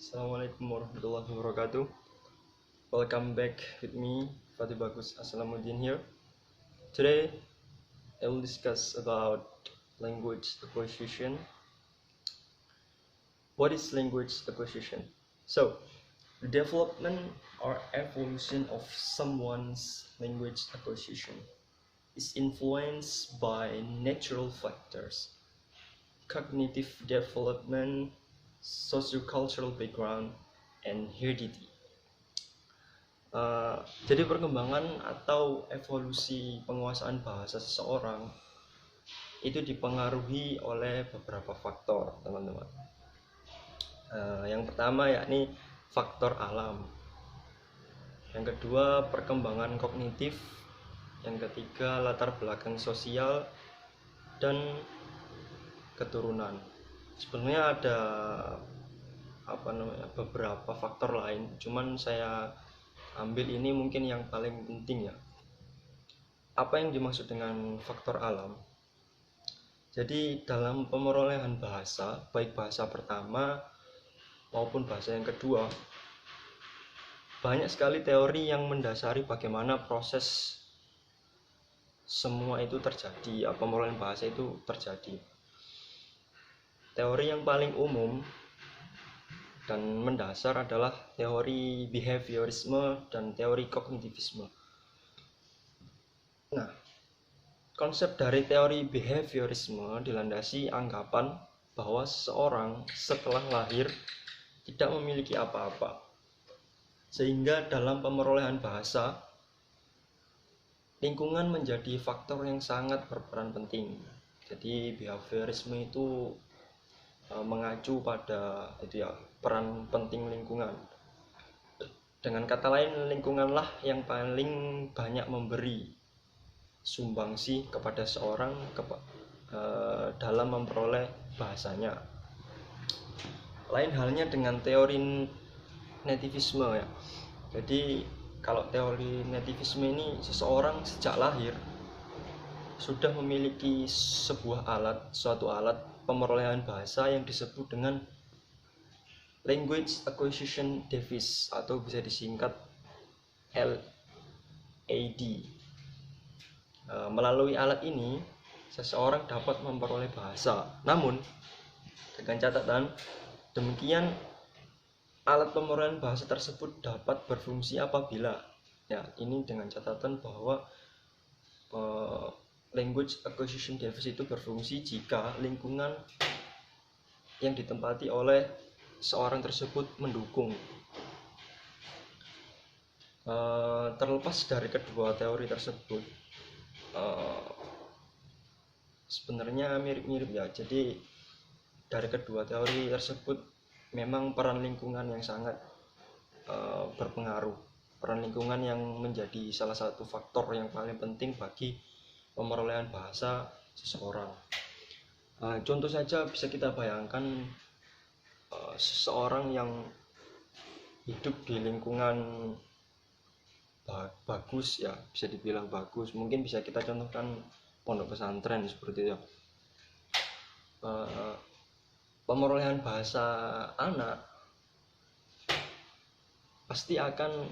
Assalamualaikum warahmatullahi wabarakatuh. Welcome back with me, Fatih Bagus Assalamuddin here. Today, I will discuss about language acquisition. What is language acquisition? So, the development or evolution of someone's language acquisition is influenced by natural factors, cognitive development, sociocultural background, and heredity. Jadi perkembangan atau evolusi penguasaan bahasa seseorang itu dipengaruhi oleh beberapa faktor, teman-teman. Yang pertama yakni faktor alam. Yang kedua perkembangan kognitif. Yang ketiga latar belakang sosial dan keturunan. Sebenarnya ada beberapa faktor lain, cuman saya ambil ini mungkin yang paling penting ya. Apa yang dimaksud dengan faktor alam? Jadi dalam pemerolehan bahasa, baik bahasa pertama maupun bahasa yang kedua, banyak sekali teori yang mendasari bagaimana proses semua itu terjadi, pemerolehan bahasa itu terjadi. Teori yang paling umum dan mendasar adalah teori behaviorisme dan teori kognitivisme. Nah, konsep dari teori behaviorisme dilandasi anggapan bahwa seseorang setelah lahir tidak memiliki apa-apa, sehingga dalam pemerolehan bahasa, lingkungan menjadi faktor yang sangat berperan penting. Jadi behaviorisme itu mengacu pada peran penting lingkungan. Dengan kata lain, lingkunganlah yang paling banyak memberi sumbangsi kepada seorang dalam memperoleh bahasanya. Lain halnya dengan teori nativisme ya. Jadi kalau teori nativisme ini, seseorang sejak lahir sudah memiliki suatu alat pemerolehan bahasa yang disebut dengan language acquisition device atau bisa disingkat LAD. Melalui alat ini, seseorang dapat memperoleh bahasa. Namun, dengan catatan, demikian alat pemerolehan bahasa tersebut dapat berfungsi apabila, ini dengan catatan bahwa language acquisition device itu berfungsi jika lingkungan yang ditempati oleh seorang tersebut mendukung. Terlepas dari kedua teori tersebut, sebenarnya mirip-mirip ya. Jadi dari kedua teori tersebut memang peran lingkungan yang sangat berpengaruh. Peran lingkungan yang menjadi salah satu faktor yang paling penting bagi pemerolehan bahasa seseorang. Contoh saja bisa kita bayangkan seseorang yang hidup di lingkungan bagus ya, bisa dibilang bagus. Mungkin bisa kita contohkan pondok pesantren seperti itu. Pemerolehan bahasa anak pasti akan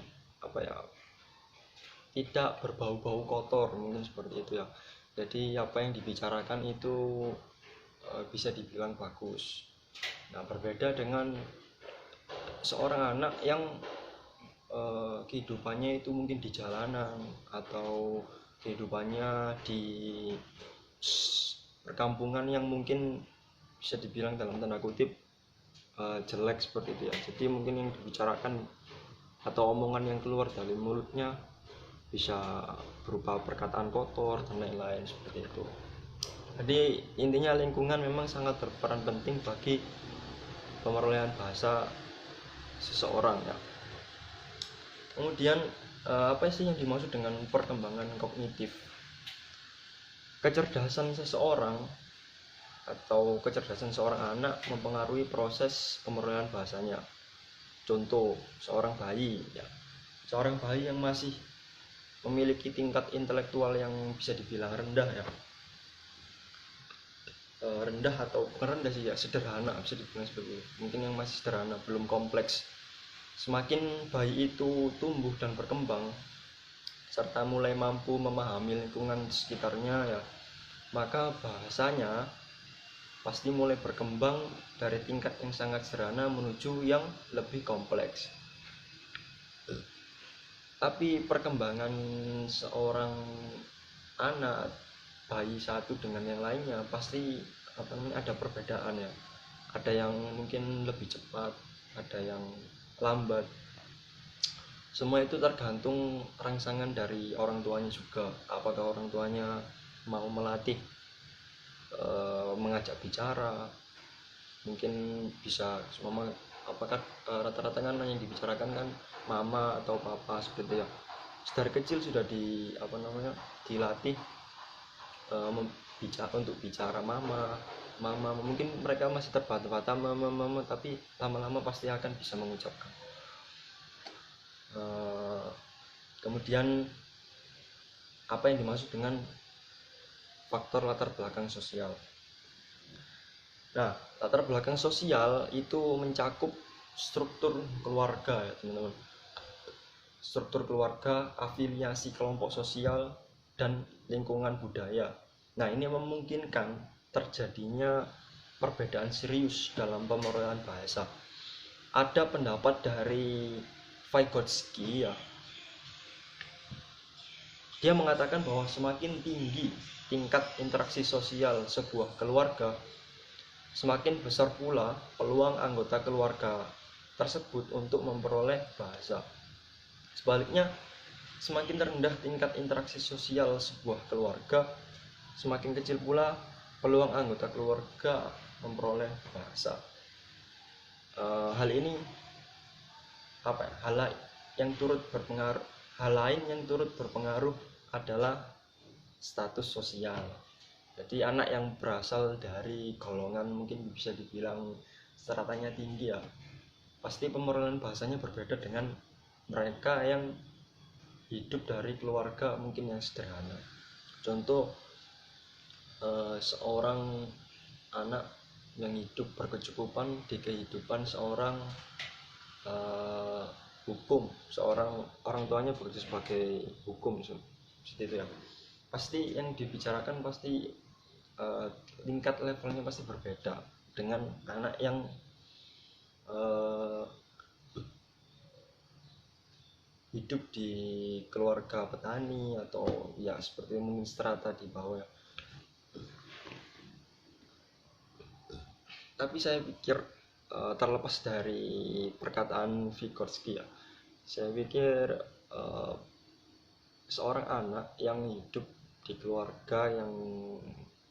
tidak berbau-bau kotor, mungkin seperti itu ya. Jadi apa yang dibicarakan itu bisa dibilang bagus. Nah, berbeda dengan seorang anak yang kehidupannya itu mungkin di jalanan atau kehidupannya di perkampungan yang mungkin bisa dibilang dalam tanda kutip jelek seperti itu ya. Jadi mungkin yang dibicarakan atau omongan yang keluar dari mulutnya bisa berupa perkataan kotor dan lain-lain seperti itu. Jadi intinya lingkungan memang sangat berperan penting bagi pemerolehan bahasa seseorang ya. Kemudian apa sih yang dimaksud dengan perkembangan kognitif? Kecerdasan seseorang atau kecerdasan seorang anak mempengaruhi proses pemerolehan bahasanya. Contoh, seorang bayi ya. Seorang bayi yang masih memiliki tingkat intelektual yang bisa dibilang rendah ya, rendah atau bukan rendah sih ya, sederhana, bisa dibilang seperti itu. Mungkin yang masih sederhana, belum kompleks. Semakin bayi itu tumbuh dan berkembang serta mulai mampu memahami lingkungan sekitarnya ya, maka bahasanya pasti mulai berkembang dari tingkat yang sangat sederhana menuju yang lebih kompleks. Tapi perkembangan seorang anak, bayi satu dengan yang lainnya pasti ada perbedaan ya. Ada yang mungkin lebih cepat, ada yang lambat. Semua itu tergantung rangsangan dari orang tuanya juga. Apakah orang tuanya mau melatih mengajak bicara, mungkin bisa mama, apakah rata-rata kan yang dibicarakan kan mama atau papa seperti ya. Dari kecil sudah dilatih untuk bicara mama, mungkin mereka masih terbata-bata mama, tapi lama-lama pasti akan bisa mengucapkan. Kemudian apa yang dimaksud dengan faktor latar belakang sosial? Nah, latar belakang sosial itu mencakup struktur keluarga ya teman-teman. Struktur keluarga, afiliasi kelompok sosial, dan lingkungan budaya. Nah, ini memungkinkan terjadinya perbedaan serius dalam pemerolehan bahasa. Ada pendapat dari Vygotsky ya. Dia mengatakan bahwa semakin tinggi tingkat interaksi sosial sebuah keluarga, semakin besar pula peluang anggota keluarga tersebut untuk memperoleh bahasa. Sebaliknya, semakin rendah tingkat interaksi sosial sebuah keluarga, semakin kecil pula peluang anggota keluarga memperoleh bahasa. Hal ini hal lain yang turut berpengaruh adalah status sosial. Jadi anak yang berasal dari golongan mungkin bisa dibilang stratanya tinggi ya, pasti pemerolehan bahasanya berbeda dengan mereka yang hidup dari keluarga mungkin yang sederhana. Contoh, seorang anak yang hidup berkecukupan di kehidupan seorang hukum, seorang orang tuanya bekerja sebagai hukum seperti itu ya, pasti yang dibicarakan pasti tingkat levelnya pasti berbeda dengan anak yang hidup di keluarga petani atau ya seperti mungkin strata di bawah. Tapi saya pikir terlepas dari perkataan Vygotsky ya, saya pikir seorang anak yang hidup di keluarga yang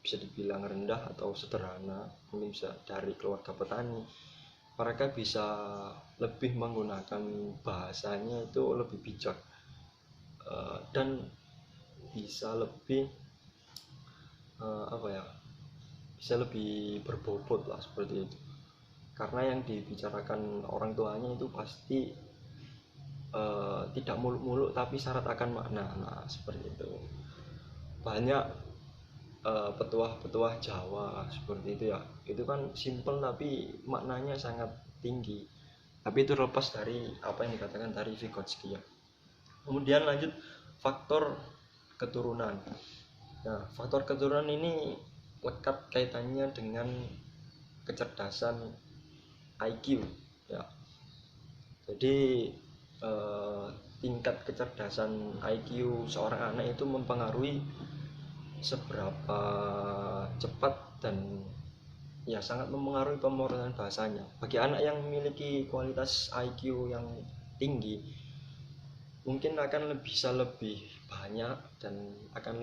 bisa dibilang rendah atau sederhana, mungkin bisa dari keluarga petani, mereka bisa lebih menggunakan bahasanya itu lebih bijak dan bisa lebih bisa lebih berbobot lah seperti itu, karena yang dibicarakan orang tuanya itu pasti tidak muluk-muluk tapi syarat akan makna. Nah seperti itu. Banyak petuah-petuah Jawa seperti itu ya, itu kan simple tapi maknanya sangat tinggi. Tapi itu lepas dari apa yang dikatakan dari Vygotsky ya. Kemudian lanjut, faktor keturunan. Nah, faktor keturunan ini lekat kaitannya dengan kecerdasan IQ ya. Jadi tingkat kecerdasan IQ seorang anak itu mempengaruhi seberapa cepat dan ya sangat mempengaruhi pemerolehan bahasanya. Bagi anak yang memiliki kualitas IQ yang tinggi, mungkin akan bisa lebih banyak dan akan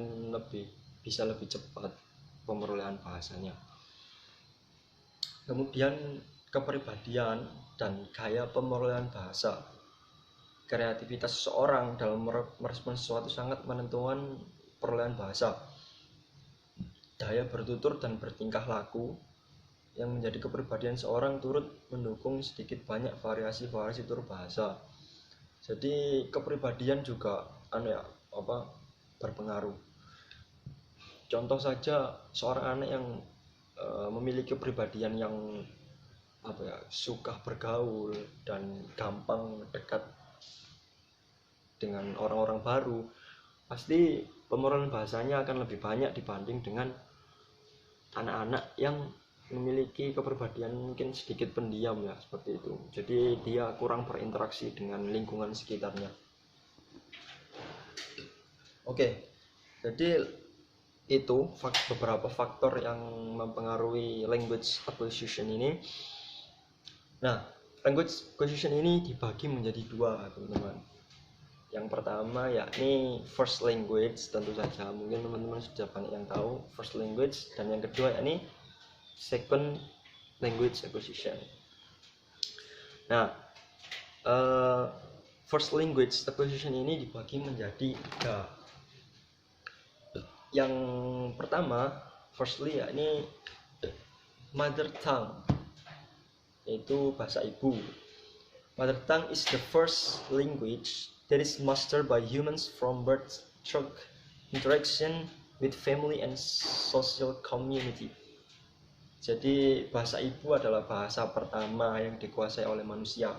bisa lebih cepat pemerolehan bahasanya. Kemudian kepribadian dan gaya pemerolehan bahasa. Kreativitas seseorang dalam merespons sesuatu sangat menentukan perolehan bahasa. Daya bertutur dan bertingkah laku yang menjadi kepribadian seorang turut mendukung sedikit banyak variasi-variasi tutur bahasa. Jadi kepribadian juga berpengaruh. Contoh saja seorang anak yang memiliki kepribadian yang suka bergaul dan gampang dekat dengan orang-orang baru, pasti pemrograman bahasanya akan lebih banyak dibanding dengan anak-anak yang memiliki kepribadian mungkin sedikit pendiam ya, seperti itu. Jadi dia kurang berinteraksi dengan lingkungan sekitarnya. Oke, jadi itu beberapa faktor yang mempengaruhi language acquisition ini. Nah, language acquisition ini dibagi menjadi dua, teman-teman. Yang pertama yakni first language, tentu saja mungkin teman-teman sudah banyak yang tahu first language, dan yang kedua yakni second language acquisition. Nah, first language acquisition ini dibagi menjadi tiga. Yang pertama, firstly yakni mother tongue, yaitu bahasa ibu. Mother tongue is the first language that is mastered by humans from birth through interaction with family and social community. Jadi bahasa ibu adalah bahasa pertama yang dikuasai oleh manusia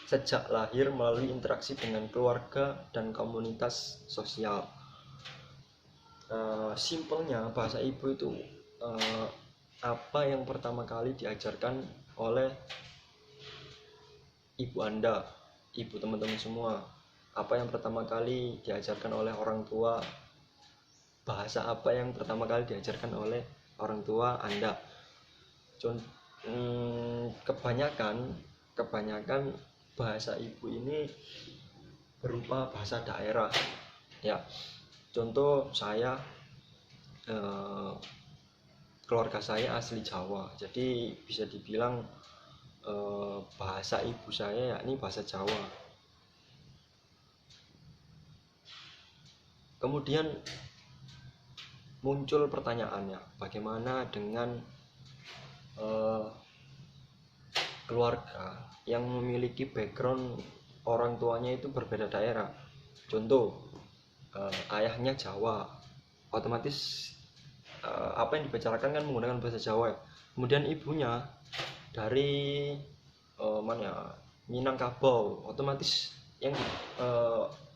sejak lahir melalui interaksi dengan keluarga dan komunitas sosial. Simpelnya bahasa ibu itu apa yang pertama kali diajarkan oleh ibu Anda, ibu teman-teman semua, apa yang pertama kali diajarkan oleh orang tua, bahasa apa yang pertama kali diajarkan oleh orang tua Anda. Kebanyakan bahasa ibu ini berupa bahasa daerah ya. Contoh saya, keluarga saya asli Jawa, jadi bisa dibilang bahasa ibu saya yakni bahasa Jawa. Kemudian muncul pertanyaannya, bagaimana dengan keluarga yang memiliki background orang tuanya itu berbeda daerah. Contoh, ayahnya Jawa, otomatis apa yang dibicarakan kan menggunakan bahasa Jawa. Kemudian ibunya dari Minangkabau, otomatis yang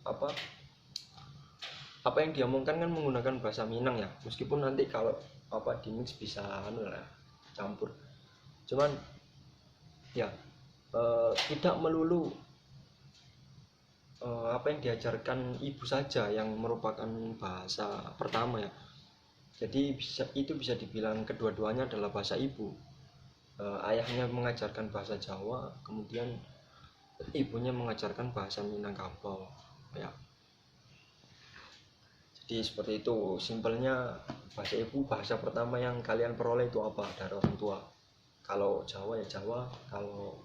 apa yang diomongkan kan menggunakan bahasa Minang ya, meskipun nanti kalau di mix bisa campur. Cuman ya tidak melulu apa yang diajarkan ibu saja yang merupakan bahasa pertama ya. Jadi itu bisa dibilang kedua-duanya adalah bahasa ibu. Ayahnya mengajarkan bahasa Jawa, kemudian ibunya mengajarkan bahasa Minangkabau ya. Jadi seperti itu simpelnya, bahasa ibu, bahasa pertama yang kalian peroleh itu apa dari orang tua. Kalau Jawa ya Jawa, kalau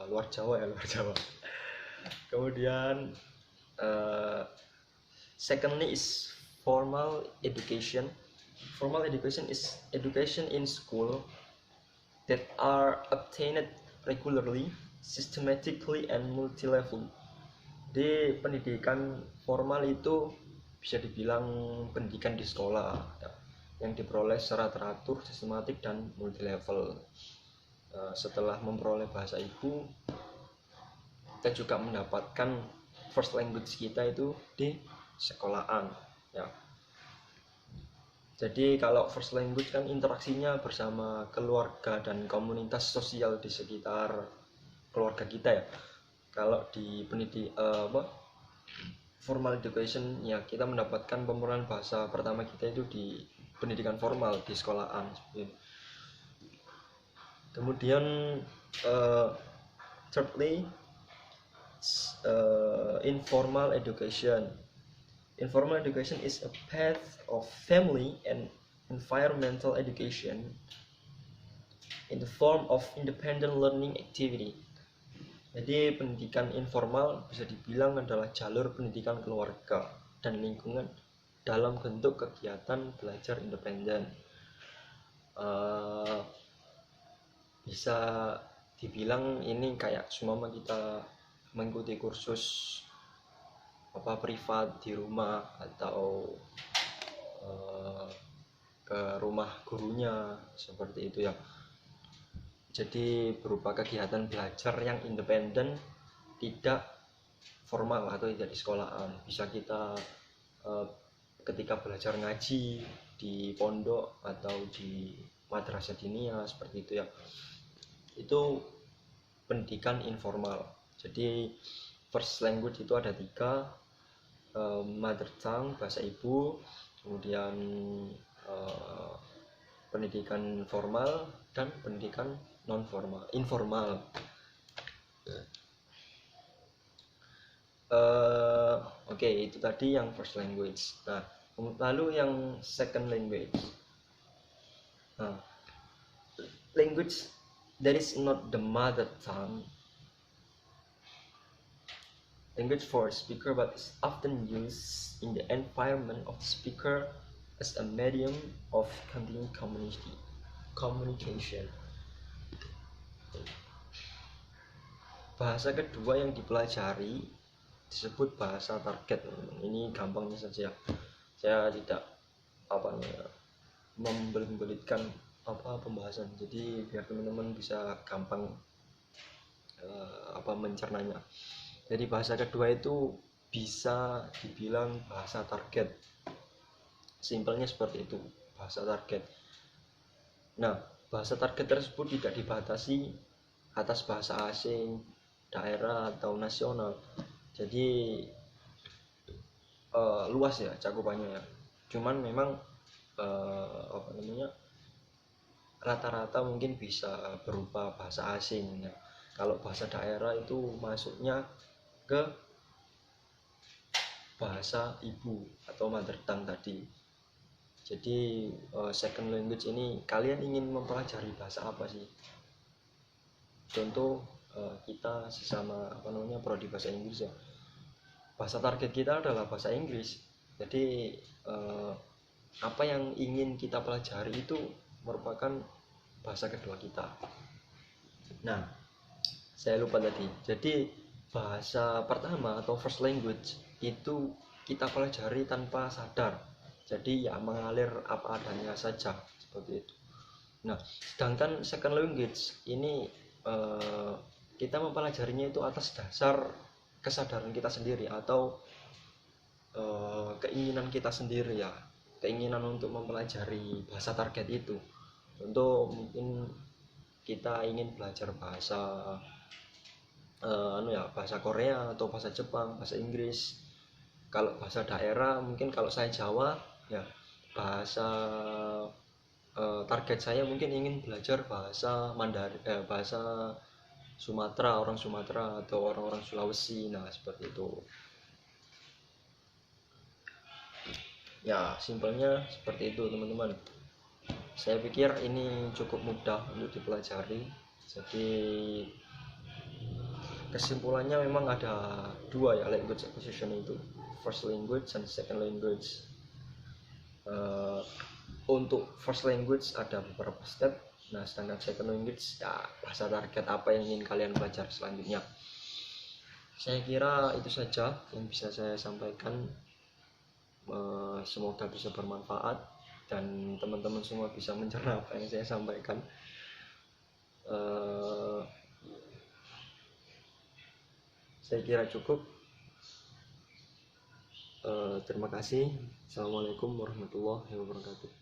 luar Jawa ya luar Jawa. Kemudian secondly is formal education. Formal education is education in school that are obtained regularly, systematically and multi-level. Jadi pendidikan formal itu bisa dibilang pendidikan di sekolah yang diperoleh secara teratur, sistematik dan multi-level. Setelah memperoleh bahasa ibu, kita juga mendapatkan first language kita itu di sekolahan ya. Jadi kalau first language kan interaksinya bersama keluarga dan komunitas sosial di sekitar keluarga kita ya. Kalau di formal education ya, kita mendapatkan pemrograman bahasa pertama kita itu di pendidikan formal di sekolahan. Kemudian thirdly, informal education. Informal education is a path of family and environmental education in the form of independent learning activity. Jadi pendidikan informal bisa dibilang adalah jalur pendidikan keluarga dan lingkungan dalam bentuk kegiatan belajar independen. Bisa dibilang ini kayak semua kita mengikuti kursus privat di rumah atau ke rumah gurunya seperti itu ya. Jadi berupa kegiatan belajar yang independen, tidak formal atau tidak di sekolahan. Bisa kita ketika belajar ngaji di pondok atau di madrasah diniyah seperti itu ya. Itu pendidikan informal. Jadi first language itu ada 3, mother tongue bahasa ibu, kemudian pendidikan formal dan pendidikan non formal informal. Oke, itu tadi yang first language. Nah, lalu yang second language. Nah, language that is not the mother tongue, language for a speaker but is often used in the environment of the speaker as a medium of continuing communication. Bahasa kedua yang dipelajari disebut bahasa target. Ini gampangnya saja. Saya tidak membelit-belitkan pembahasan. Jadi biar teman-teman bisa gampang mencernanya. Jadi bahasa kedua itu bisa dibilang bahasa target. Simpelnya seperti itu, bahasa target. Nah, bahasa target tersebut tidak dibatasi atas bahasa asing, daerah atau nasional. Jadi luas ya cakupannya ya. Cuman memang rata-rata mungkin bisa berupa bahasa asing ya. Kalau bahasa daerah itu masuknya ke bahasa ibu atau mother tongue tadi. Jadi second language ini kalian ingin mempelajari bahasa apa sih? Contoh kita sesama prodi bahasa Inggris ya. Bahasa target kita adalah bahasa Inggris. Jadi apa yang ingin kita pelajari itu merupakan bahasa kedua kita. Nah, saya lupa tadi. Jadi bahasa pertama atau first language itu kita pelajari tanpa sadar. Jadi ya mengalir apa adanya saja seperti itu. Nah, sedangkan second language ini kita mempelajarinya itu atas dasar kesadaran kita sendiri atau keinginan kita sendiri ya, keinginan untuk mempelajari bahasa target itu. Contoh mungkin kita ingin belajar bahasa bahasa Korea atau bahasa Jepang, bahasa Inggris. Kalau bahasa daerah mungkin kalau saya Jawa ya bahasa target saya mungkin ingin belajar bahasa Mandarin, bahasa Sumatera, orang Sumatera atau orang-orang Sulawesi. Nah, seperti itu. Ya, simpelnya seperti itu, teman-teman. Saya pikir ini cukup mudah untuk dipelajari. Jadi kesimpulannya memang ada 2 ya language acquisition itu, first language dan second language. Untuk first language ada beberapa step. Nah, sedangkan second language ya bahasa target apa yang ingin kalian belajar selanjutnya. Saya kira itu saja yang bisa saya sampaikan. Semoga bisa bermanfaat dan teman-teman semua bisa mencerna apa yang saya sampaikan. Saya kira cukup. Terima kasih. Assalamualaikum warahmatullahi wabarakatuh.